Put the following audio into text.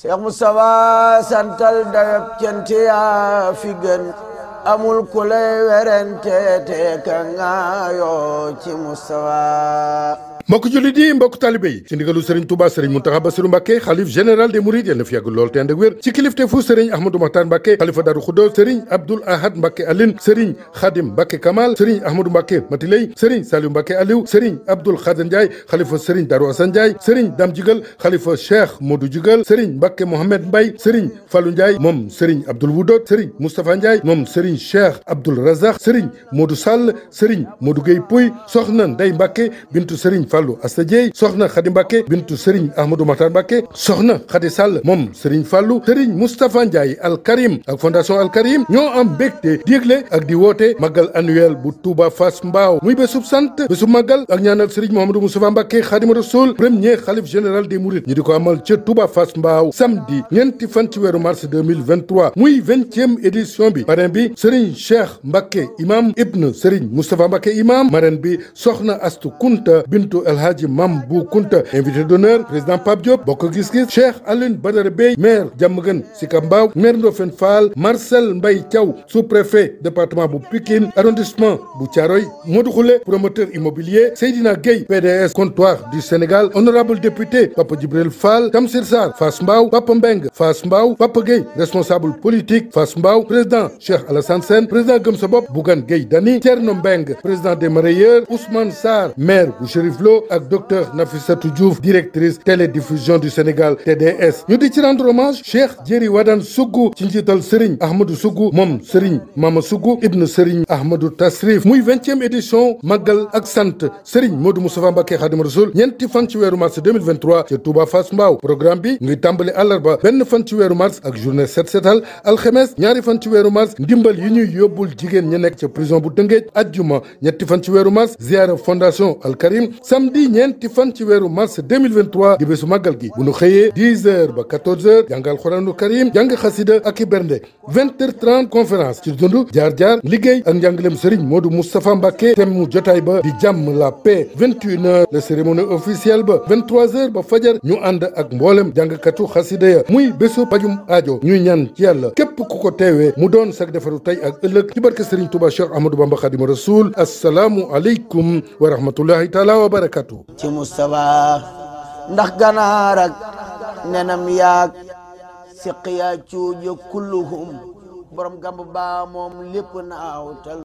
Cheikh Moustapha santal dayab cant yaa fi gën amul ku lay werante te ka ngaayoo ci Moustapha. mbokk jullit yi mbokk taalibé yi ci ndigalu Serigne Touba Serigne Mountakha Bassirou Mbacké xalif général des mourides yal na fi yàgg lool te ànd ak wér ci kilifteefu Serigne Ahmadou Makhtar Mbacké xalifa Darou Khoudoss Serigne Abdoul Ahad Mbacké Aline Serigne Khadim Mbacké Kamal Serigne Ahmadou Mbacké Matiley Serigne Saliou Mbacké Aliou Serigne Abdoul Khadir Ndiaye xalifa Serigne Darou Assane Ndiaye Serigne Dame Djigal xalifa Cheikh Modou Djigal Serigne Mbacké Mohamed Mbaye Serigne Fallou Ndiaye moom Serigne Abdoul Wudot Serigne Moustapha Ndiaye moom Serigne Cheikh Abdoul Razak Serigne Modou Sall Serigne Modou Gueye Pouy soxna Ndeye Mbacké bintu Serigne Fallou Asta Dieye soxna Khady Mbacké bintu Serigne Ahmadou Makhtar Mbacké soxna Khady Sall moom Serigne Fallou Serigne Moustapha Ndiaye Al Karim ak fondation Al Karim ñoo am mbégte di yëgle ak di woote màggal annuel bu Touba Fass Mbao muy bésub sant bésub màggal ak ñaanal Serigne Mouhamadou Moustapha Mbacké Khadimu Rasoul premier khalife général des mourides ñu di ko amal ca Touba Fass Mbao samedi ñeenti fan ci weeru mars 2023 muy 20e édition bi parrain bi Serigne Cheikh Mbacké imam ibn Serigne Moustapha Mbacké imam marraine bi soxna Astu Kunta bintu El Hadji Mam Bou Kounta invité d'honneur président Pape Diop bokk gis-gis Cheikh Alioune Badara Bey maire Diamaguène Sicap Mbao maire Ndofène Fall Marcel Mbaye Thiaw sous-préfet département bu Pikine arrondissement bu Thiaroye Modou Khoule promoteur immobilier Seydina Gueye PDS comptoir du Sénégal honorable député Papa Djibril Fall Tamsir Sarr Fass Mbao Papa Mbeng Fass Mbao Papa Gueye responsable politique Fass Mbao président Cheikh Alassane Sène président Gëm Sa Bopp Bougane Gueye Dany Thierno Mbeng président des mareyeurs Ousmane Sarr maire bu Chérif Lo ak docteur Nafissatou Diouf directrice télédiffusion du Sénégal TDS ñu di ci rendre hommage Cheikh Jéri Wadane Sougou ci njiital Serigne Ahmadou Sougou moom Serigne Mama Sougou ibn Serigne Ahmadou Tasrif muy 20e édition màggal ak sant Serigne Modou Moustapha Mbacké Khadimu Rasoul ñeenti fan ci weeru mars 2023 ci Touba Fass Mbao programme bi ngi tàmbali àllarba benn fan ci weeru mars ak journée set setal alxemes ñaari fan ci weeru mars ndimbal yi ñuy yóbbul jigéen ña nekk ca prison bu Tëngéej ajjuma ñetti fan ci weeru mars ziara fondation Al Karim samedi ñeenti fan ci weeru mars 2023 di bésu màggal gi bu nu xëyee 10 heures ba 14 heures jàngal Xuraanu Karim jàng xasida ak i bernde 20h30 conférence ci dund jaar-jaar liggéey ak njàngalem Serigne Modou Moustapha Mbacké thème mu jotaay ba di jàmm la paix 21h la cérémonie officielle ba 23h ba fajar ñu ànd ak mboolem jàngkatu xasida ya muy bésu pajum aajo ñuy ñaan ci yàlla képp ku ko teewee mu doon sag defaru tey ak ëllëg ci barke Serigne Touba Cheikh Ahmadou Bamba Khadimu Rasoul assalaamu aleykum wa rahmatullahi taala wa barakatuh ci Moustapha ndax ganaar ak nenam yaag siqiya cuuja kulluhum borom gamb baa moom lépp naaw tal